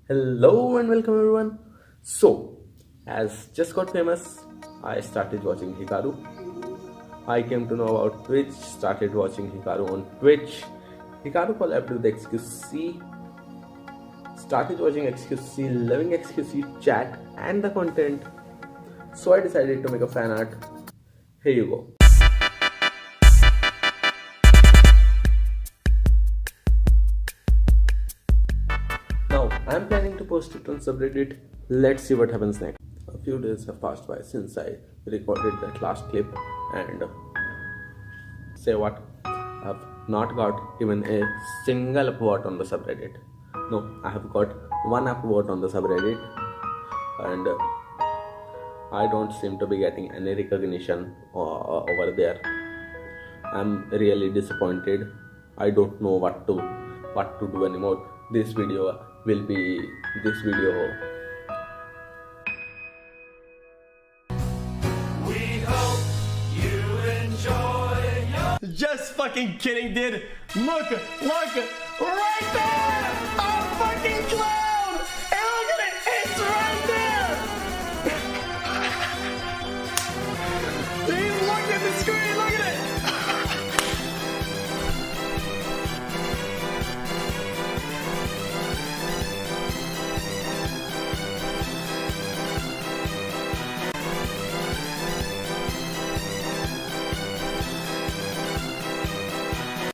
Hello and welcome everyone. So, as just got famous, I started watching Hikaru. I came to know about Twitch, started watching Hikaru on Twitch. Hikaru collabed with xQc, started watching xQc, loving xQc chat and the content. So I decided to make a fan art. Here you go. Now, I'm planning to post it on subreddit. Let's see what happens next. A few days have passed by since I recorded that last clip, and say what? I've not got even a single upvote on the subreddit. No, I have got one upvote on the subreddit, and I don't seem to be getting any recognition over there. I'm really disappointed. I don't know what to do anymore. This video will be this video. We hope you enjoy your... Just fucking kidding, dude. Look, right there! I'm fucking glad!